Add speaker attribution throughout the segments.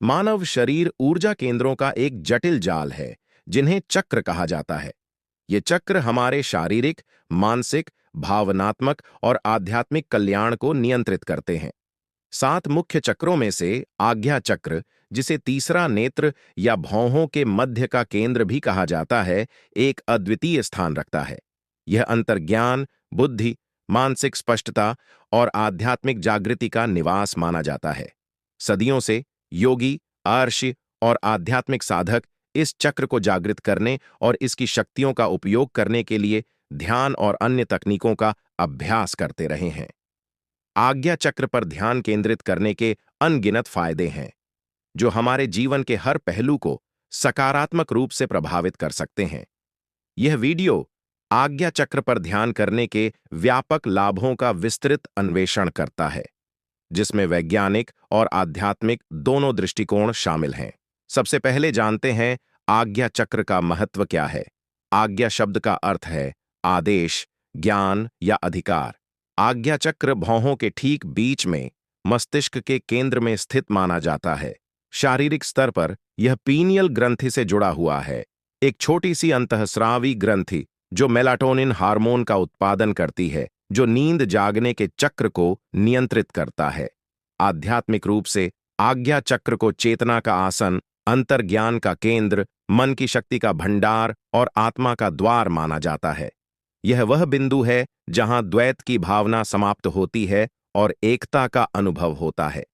Speaker 1: मानव शरीर ऊर्जा केंद्रों का एक जटिल जाल है, जिन्हें चक्र कहा जाता है। ये चक्र हमारे शारीरिक, मानसिक, भावनात्मक और आध्यात्मिक कल्याण को नियंत्रित करते हैं। 7 मुख्य चक्रों में से आज्ञा चक्र, जिसे तीसरा नेत्र या भौहों के मध्य का केंद्र भी कहा जाता है, एक अद्वितीय स्थान रखता है। यह अंतर्ज्ञान, बुद्धि, मानसिक स्पष्टता और आध्यात्मिक जागृति का निवास माना जाता है। सदियों से योगी, आर्षि और आध्यात्मिक साधक इस चक्र को जागृत करने और इसकी शक्तियों का उपयोग करने के लिए ध्यान और अन्य तकनीकों का अभ्यास करते रहे हैं। आज्ञा चक्र पर ध्यान केंद्रित करने के अनगिनत फायदे हैं, जो हमारे जीवन के हर पहलू को सकारात्मक रूप से प्रभावित कर सकते हैं। यह वीडियो आज्ञा चक्र पर ध्यान करने के व्यापक लाभों का विस्तृत अन्वेषण करता है, जिसमें वैज्ञानिक और आध्यात्मिक दोनों दृष्टिकोण शामिल हैं। सबसे पहले जानते हैं आज्ञा चक्र का महत्व क्या है। आज्ञा शब्द का अर्थ है आदेश, ज्ञान या अधिकार। आज्ञा चक्र भौहों के ठीक बीच में मस्तिष्क के केंद्र में स्थित माना जाता है। शारीरिक स्तर पर यह पीनियल ग्रंथि से जुड़ा हुआ है, एक छोटी सी अंतःस्रावी ग्रंथि जो मेलाटोनिन हार्मोन का उत्पादन करती है, जो नींद जागने के चक्र को नियंत्रित करता है। आध्यात्मिक रूप से आज्ञा चक्र को चेतना का आसन, अंतर्ज्ञान का केंद्र, मन की शक्ति का भंडार और आत्मा का द्वार माना जाता है। यह वह बिंदु है जहां द्वैत की भावना समाप्त होती है और एकता का अनुभव होता है।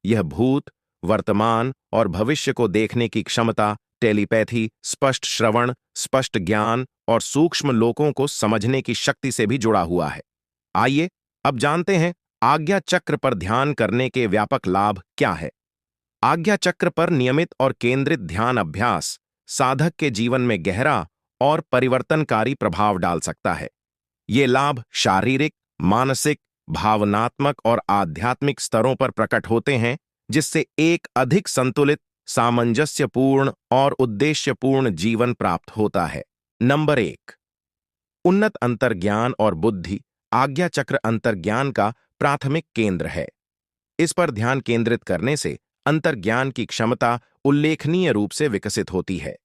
Speaker 1: यह भूत, वर्तमान और भविष्य को देखने की क्षमता, टेलीपैथी, स्पष्ट श्रवण, स्पष्ट ज्ञान और सूक्ष्म लोकों को समझने की शक्ति से भी जुड़ा हुआ है। आइए अब जानते हैं आज्ञा चक्र पर ध्यान करने के व्यापक लाभ क्या है। आज्ञा चक्र पर नियमित और केंद्रित ध्यान अभ्यास साधक के जीवन में गहरा और परिवर्तनकारी प्रभाव डाल सकता है। ये लाभ शारीरिक, मानसिक, भावनात्मक और आध्यात्मिक स्तरों पर प्रकट होते हैं, जिससे एक अधिक संतुलित, सामंजस्यपूर्ण और उद्देश्यपूर्ण जीवन प्राप्त होता है। नंबर 1, उन्नत अंतर्ज्ञान और बुद्धि। आज्ञा चक्र अंतर्ज्ञान का प्राथमिक केंद्र है। इस पर ध्यान केंद्रित करने से अंतर्ज्ञान की क्षमता उल्लेखनीय रूप से विकसित होती है।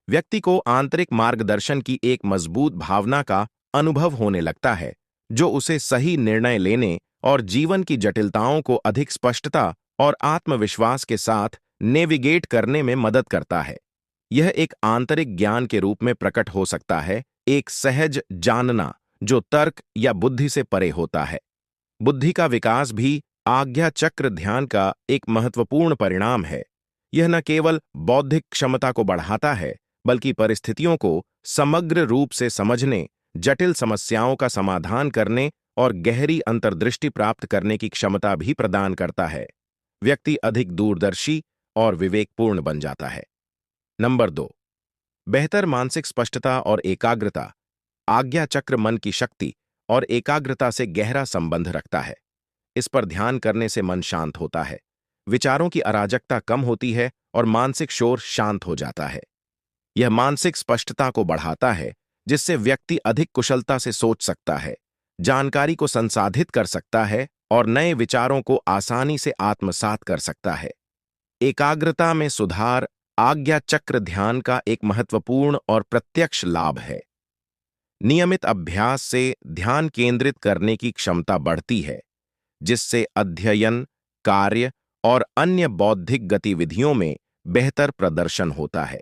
Speaker 1: व्यक्ति को आंतरिक मार्गदर्शन की एक मजबूत भावना का अनुभव होने लगता है, जो उसे सही निर्णय लेने और जीवन की जटिलताओं को अधिक स्पष्टता और आत्मविश्वास के साथ नेविगेट करने में मदद करता है। यह एक आंतरिक ज्ञान के रूप में प्रकट हो सकता है, एक सहज जानना जो तर्क या बुद्धि से परे होता है। बुद्धि का विकास भी आज्ञा चक्र ध्यान का एक महत्वपूर्ण परिणाम है। यह न केवल बौद्धिक क्षमता को बढ़ाता है, बल्कि परिस्थितियों को समग्र रूप से समझने, जटिल समस्याओं का समाधान करने और गहरी अंतर्दृष्टि प्राप्त करने की क्षमता भी प्रदान करता है। व्यक्ति अधिक दूरदर्शी और विवेकपूर्ण बन जाता है। नंबर 2, बेहतर मानसिक स्पष्टता और एकाग्रता। आज्ञा चक्र मन की शक्ति और एकाग्रता से गहरा संबंध रखता है। इस पर ध्यान करने से मन शांत होता है, विचारों की अराजकता कम होती है और मानसिक शोर शांत हो जाता है। यह मानसिक स्पष्टता को बढ़ाता है, जिससे व्यक्ति अधिक कुशलता से सोच सकता है, जानकारी को संसाधित कर सकता है और नए विचारों को आसानी से आत्मसात कर सकता है। एकाग्रता में सुधार आज्ञा चक्र ध्यान का एक महत्वपूर्ण और प्रत्यक्ष लाभ है। नियमित अभ्यास से ध्यान केंद्रित करने की क्षमता बढ़ती है, जिससे अध्ययन, कार्य और अन्य बौद्धिक गतिविधियों में बेहतर प्रदर्शन होता है।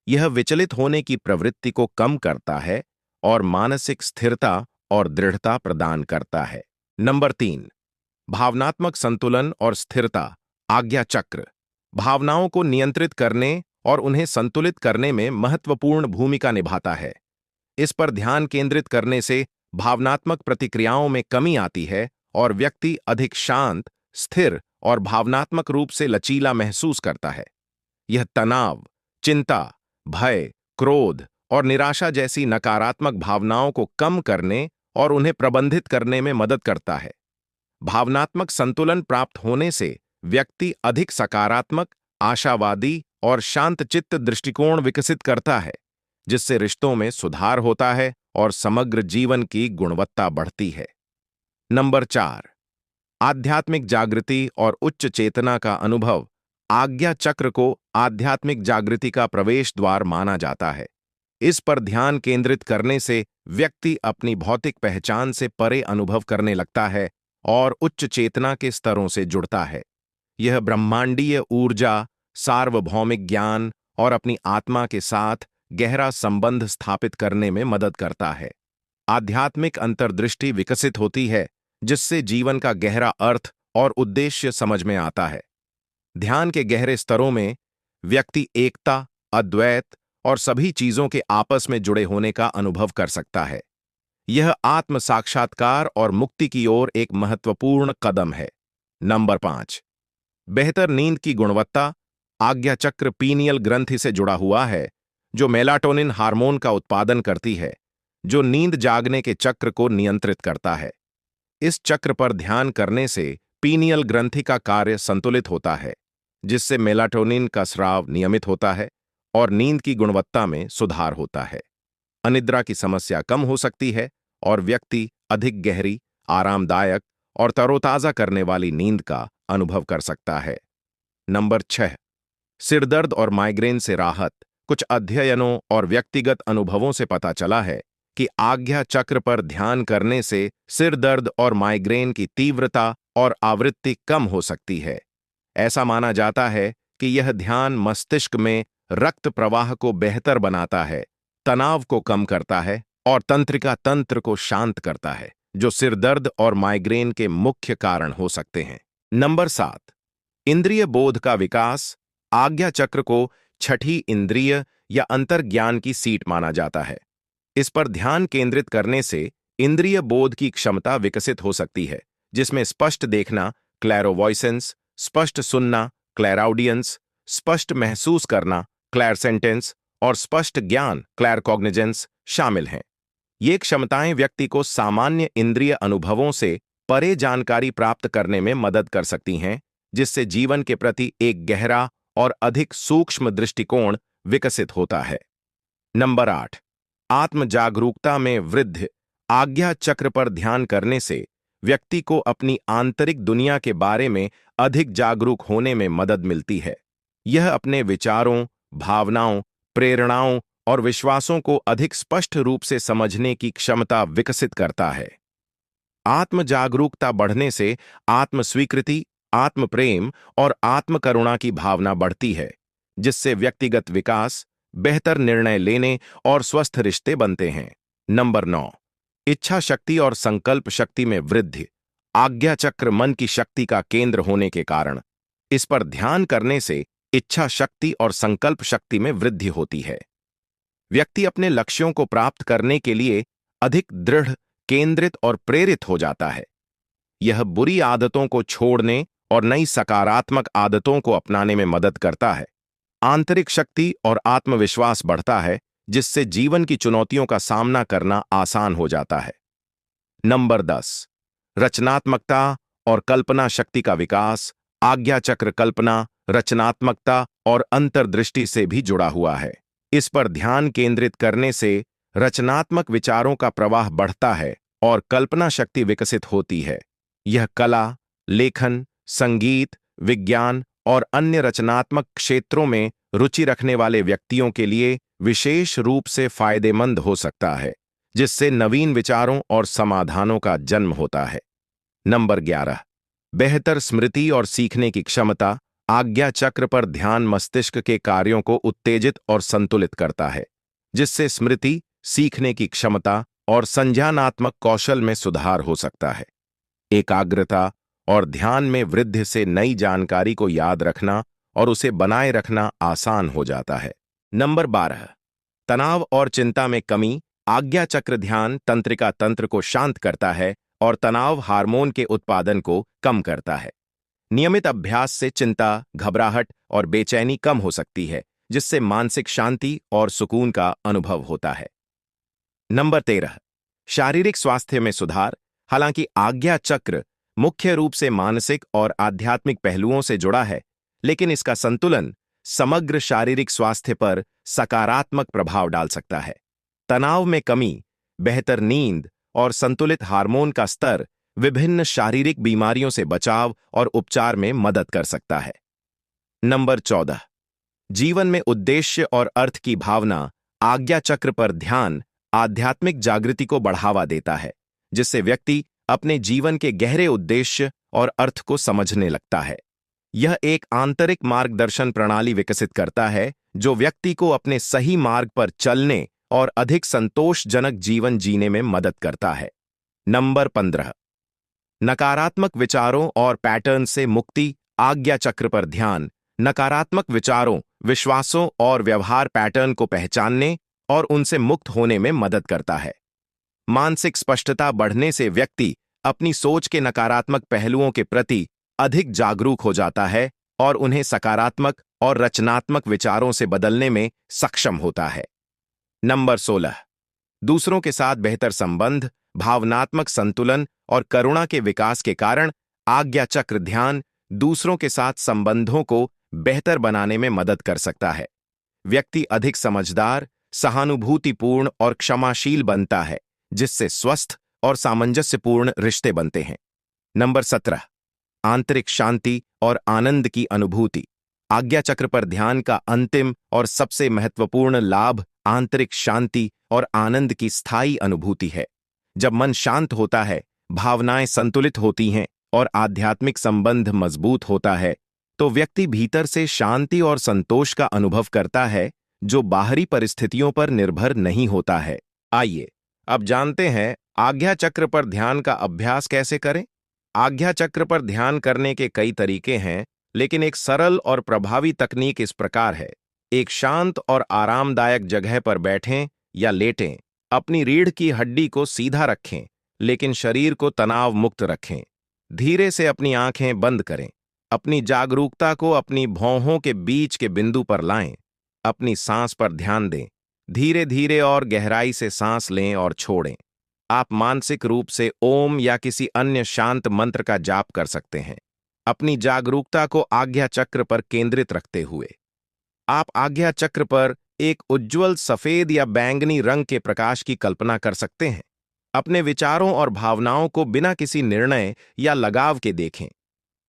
Speaker 1: यह विचलित होने की प्रवृत्ति को कम करता है और मानसिक स्थिरता और दृढ़ता प्रदान करता है। नंबर 3, भावनात्मक संतुलन और स्थिरता। आज्ञा चक्र भावनाओं को नियंत्रित करने और उन्हें संतुलित करने में महत्वपूर्ण भूमिका निभाता है। इस पर ध्यान केंद्रित करने से भावनात्मक प्रतिक्रियाओं में कमी आती है और व्यक्ति अधिक शांत, स्थिर और भावनात्मक रूप से लचीला महसूस करता है। यह तनाव, चिंता, भय, क्रोध और निराशा जैसी नकारात्मक भावनाओं को कम करने और उन्हें प्रबंधित करने में मदद करता है। भावनात्मक संतुलन प्राप्त होने से व्यक्ति अधिक सकारात्मक, आशावादी और शांतचित्त दृष्टिकोण विकसित करता है, जिससे रिश्तों में सुधार होता है और समग्र जीवन की गुणवत्ता बढ़ती है। नंबर 4, आध्यात्मिक जागृति और उच्च चेतना का अनुभव। आज्ञा चक्र को आध्यात्मिक जागृति का प्रवेश द्वार माना जाता है। इस पर ध्यान केंद्रित करने से व्यक्ति अपनी भौतिक पहचान से परे अनुभव करने लगता है और उच्च चेतना के स्तरों से जुड़ता है। यह ब्रह्मांडीय ऊर्जा, सार्वभौमिक ज्ञान और अपनी आत्मा के साथ गहरा संबंध स्थापित करने में मदद करता है। आध्यात्मिक अंतर्दृष्टि विकसित होती है, जिससे जीवन का गहरा अर्थ और उद्देश्य समझ में आता है। ध्यान के गहरे स्तरों में व्यक्ति एकता, अद्वैत और सभी चीजों के आपस में जुड़े होने का अनुभव कर सकता है। यह आत्म साक्षात्कार और मुक्ति की ओर एक महत्वपूर्ण कदम है। नंबर 5, बेहतर नींद की गुणवत्ता। आज्ञा चक्र पीनियल ग्रंथि से जुड़ा हुआ है, जो मेलाटोनिन हार्मोन का उत्पादन करती है, जो नींद जागने के चक्र को नियंत्रित करता है। इस चक्र पर ध्यान करने से पीनियल ग्रंथि का कार्य संतुलित होता है, जिससे मेलाटोनिन का स्राव नियमित होता है और नींद की गुणवत्ता में सुधार होता है। अनिद्रा की समस्या कम हो सकती है और व्यक्ति अधिक गहरी, आरामदायक और तरोताजा करने वाली नींद का अनुभव कर सकता है। नंबर 6, सिरदर्द और माइग्रेन से राहत। कुछ अध्ययनों और व्यक्तिगत अनुभवों से पता चला है कि आज्ञा चक्र पर ध्यान करने से सिर दर्द और माइग्रेन की तीव्रता और आवृत्ति कम हो सकती है। ऐसा माना जाता है कि यह ध्यान मस्तिष्क में रक्त प्रवाह को बेहतर बनाता है, तनाव को कम करता है और तंत्रिका तंत्र को शांत करता है, जो सिर दर्द और माइग्रेन के मुख्य कारण हो सकते हैं। नंबर 7, इंद्रिय बोध का विकास। आज्ञा चक्र को छठी इंद्रिय या अंतर्ज्ञान की सीट माना जाता है। इस पर ध्यान केंद्रित करने से इंद्रिय बोध की क्षमता विकसित हो सकती है, जिसमें स्पष्ट देखना, क्लैरोवॉयसेंस, स्पष्ट सुनना, क्लैराउडियंस, स्पष्ट महसूस करना, क्लैरसेंटेंस और स्पष्ट ज्ञान, क्लैरकॉग्निजेंस शामिल हैं। ये क्षमताएं व्यक्ति को सामान्य इंद्रिय अनुभवों से परे जानकारी प्राप्त करने में मदद कर सकती हैं, जिससे जीवन के प्रति एक गहरा और अधिक सूक्ष्म दृष्टिकोण विकसित होता है। नंबर 8, आत्म जागरूकता में वृद्धि। आज्ञा चक्र पर ध्यान करने से व्यक्ति को अपनी आंतरिक दुनिया के बारे में अधिक जागरूक होने में मदद मिलती है। यह अपने विचारों, भावनाओं, प्रेरणाओं और विश्वासों को अधिक स्पष्ट रूप से समझने की क्षमता विकसित करता है। आत्म जागरूकता बढ़ने से आत्म स्वीकृति, आत्म प्रेम और आत्म करुणा की भावना बढ़ती है, जिससे व्यक्तिगत विकास, बेहतर निर्णय लेने और स्वस्थ रिश्ते बनते हैं। नंबर 9, इच्छा शक्ति और संकल्प शक्ति में वृद्धि। आज्ञा चक्र मन की शक्ति का केंद्र होने के कारण इस पर ध्यान करने से इच्छा शक्ति और संकल्प शक्ति में वृद्धि होती है। व्यक्ति अपने लक्ष्यों को प्राप्त करने के लिए अधिक दृढ़, केंद्रित और प्रेरित हो जाता है। यह बुरी आदतों को छोड़ने और नई सकारात्मक आदतों को अपनाने में मदद करता है। आंतरिक शक्ति और आत्मविश्वास बढ़ता है, जिससे जीवन की चुनौतियों का सामना करना आसान हो जाता है। नंबर 10, रचनात्मकता और कल्पना शक्ति का विकास। आज्ञा चक्र कल्पना, रचनात्मकता और अंतर्दृष्टि से भी जुड़ा हुआ है। इस पर ध्यान केंद्रित करने से रचनात्मक विचारों का प्रवाह बढ़ता है और कल्पना शक्ति विकसित होती है। यह कला, लेखन, संगीत, विज्ञान और अन्य रचनात्मक क्षेत्रों में रुचि रखने वाले व्यक्तियों के लिए विशेष रूप से फायदेमंद हो सकता है, जिससे नवीन विचारों और समाधानों का जन्म होता है। नंबर 11, बेहतर स्मृति और सीखने की क्षमता। आज्ञा चक्र पर ध्यान मस्तिष्क के कार्यों को उत्तेजित और संतुलित करता है, जिससे स्मृति, सीखने की क्षमता और संज्ञानात्मक कौशल में सुधार हो सकता है। एकाग्रता और ध्यान में वृद्धि से नई जानकारी को याद रखना और उसे बनाए रखना आसान हो जाता है। नंबर 12, तनाव और चिंता में कमी। आज्ञा चक्र ध्यान तंत्रिका तंत्र को शांत करता है और तनाव हार्मोन के उत्पादन को कम करता है। नियमित अभ्यास से चिंता, घबराहट और बेचैनी कम हो सकती है, जिससे मानसिक शांति और सुकून का अनुभव होता है। नंबर 13, शारीरिक स्वास्थ्य में सुधार। हालांकि आज्ञा चक्र मुख्य रूप से मानसिक और आध्यात्मिक पहलुओं से जुड़ा है, लेकिन इसका संतुलन समग्र शारीरिक स्वास्थ्य पर सकारात्मक प्रभाव डाल सकता है। तनाव में कमी, बेहतर नींद और संतुलित हार्मोन का स्तर विभिन्न शारीरिक बीमारियों से बचाव और उपचार में मदद कर सकता है। नंबर 14। जीवन में उद्देश्य और अर्थ की भावना। आज्ञा चक्र पर ध्यान आध्यात्मिक जागृति को बढ़ावा देता है, जिससे व्यक्ति अपने जीवन के गहरे उद्देश्य और अर्थ को समझने लगता है। यह एक आंतरिक मार्गदर्शन प्रणाली विकसित करता है जो व्यक्ति को अपने सही मार्ग पर चलने और अधिक संतोषजनक जीवन जीने में मदद करता है। नंबर 15। नकारात्मक विचारों और पैटर्न से मुक्ति। आज्ञा चक्र पर ध्यान नकारात्मक विचारों, विश्वासों और व्यवहार पैटर्न को पहचानने और उनसे मुक्त होने में मदद करता है। मानसिक स्पष्टता बढ़ने से व्यक्ति अपनी सोच के नकारात्मक पहलुओं के प्रति अधिक जागरूक हो जाता है और उन्हें सकारात्मक और रचनात्मक विचारों से बदलने में सक्षम होता है। नंबर 16। दूसरों के साथ बेहतर संबंध, भावनात्मक संतुलन और करुणा के विकास के कारण आज्ञा चक्र ध्यान दूसरों के साथ संबंधों को बेहतर बनाने में मदद कर सकता है। व्यक्ति अधिक समझदार, सहानुभूतिपूर्ण और क्षमाशील बनता है, जिससे स्वस्थ और सामंजस्यपूर्ण रिश्ते बनते हैं। नंबर 17। आंतरिक शांति और आनंद की अनुभूति। आज्ञा चक्र पर ध्यान का अंतिम और सबसे महत्वपूर्ण लाभ आंतरिक शांति और आनंद की स्थायी अनुभूति है। जब मन शांत होता है, भावनाएं संतुलित होती हैं और आध्यात्मिक संबंध मजबूत होता है, तो व्यक्ति भीतर से शांति और संतोष का अनुभव करता है, जो बाहरी परिस्थितियों पर निर्भर नहीं होता है। आइए अब जानते हैं आज्ञा चक्र पर ध्यान का अभ्यास कैसे करें। आज्ञा चक्र पर ध्यान करने के कई तरीके हैं, लेकिन एक सरल और प्रभावी तकनीक इस प्रकार है। एक शांत और आरामदायक जगह पर बैठें या लेटें। अपनी रीढ़ की हड्डी को सीधा रखें, लेकिन शरीर को तनाव मुक्त रखें। धीरे से अपनी आंखें बंद करें। अपनी जागरूकता को अपनी भौहों के बीच के बिंदु पर लाएं। अपनी सांस पर ध्यान दें। धीरे धीरे और गहराई से सांस लें और छोड़ें। आप मानसिक रूप से ओम या किसी अन्य शांत मंत्र का जाप कर सकते हैं, अपनी जागरूकता को आज्ञा चक्र पर केंद्रित रखते हुए। आप आज्ञा चक्र पर एक उज्ज्वल सफेद या बैंगनी रंग के प्रकाश की कल्पना कर सकते हैं। अपने विचारों और भावनाओं को बिना किसी निर्णय या लगाव के देखें।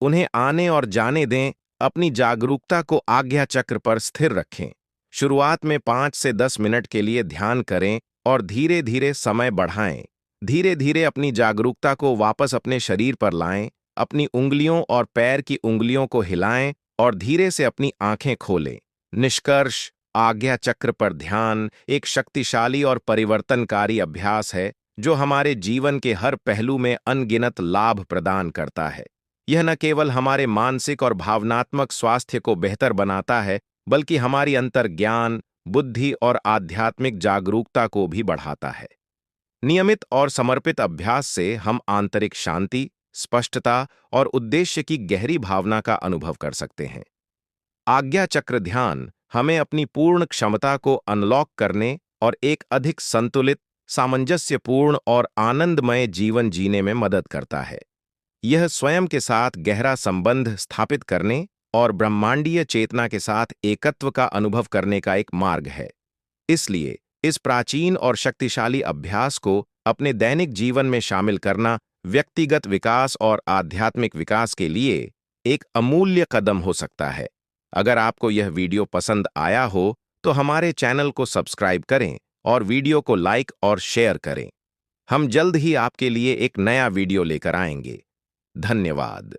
Speaker 1: उन्हें आने और जाने दें। अपनी जागरूकता को आज्ञा चक्र पर स्थिर रखें। शुरुआत में 5 से 10 मिनट के लिए ध्यान करें और धीरे धीरे समय बढ़ाएं। धीरे धीरे अपनी जागरूकता को वापस अपने शरीर पर लाएं। अपनी उंगलियों और पैर की उंगलियों को हिलाएं और धीरे से अपनी आंखें खोलें। निष्कर्ष, आज्ञा चक्र पर ध्यान एक शक्तिशाली और परिवर्तनकारी अभ्यास है जो हमारे जीवन के हर पहलू में अनगिनत लाभ प्रदान करता है। यह न केवल हमारे मानसिक और भावनात्मक स्वास्थ्य को बेहतर बनाता है, बल्कि हमारी अंतर्ज्ञान, बुद्धि और आध्यात्मिक जागरूकता को भी बढ़ाता है। नियमित और समर्पित अभ्यास से हम आंतरिक शांति, स्पष्टता और उद्देश्य की गहरी भावना का अनुभव कर सकते हैं। आज्ञा चक्र ध्यान हमें अपनी पूर्ण क्षमता को अनलॉक करने और एक अधिक संतुलित, सामंजस्यपूर्ण और आनंदमय जीवन जीने में मदद करता है। यह स्वयं के साथ गहरा संबंध स्थापित करने और ब्रह्मांडीय चेतना के साथ एकत्व का अनुभव करने का एक मार्ग है। इसलिए इस प्राचीन और शक्तिशाली अभ्यास को अपने दैनिक जीवन में शामिल करना व्यक्तिगत विकास और आध्यात्मिक विकास के लिए एक अमूल्य कदम हो सकता है। अगर आपको यह वीडियो पसंद आया हो तो हमारे चैनल को सब्सक्राइब करें और वीडियो को लाइक और शेयर करें। हम जल्द ही आपके लिए एक नया वीडियो लेकर आएंगे। धन्यवाद।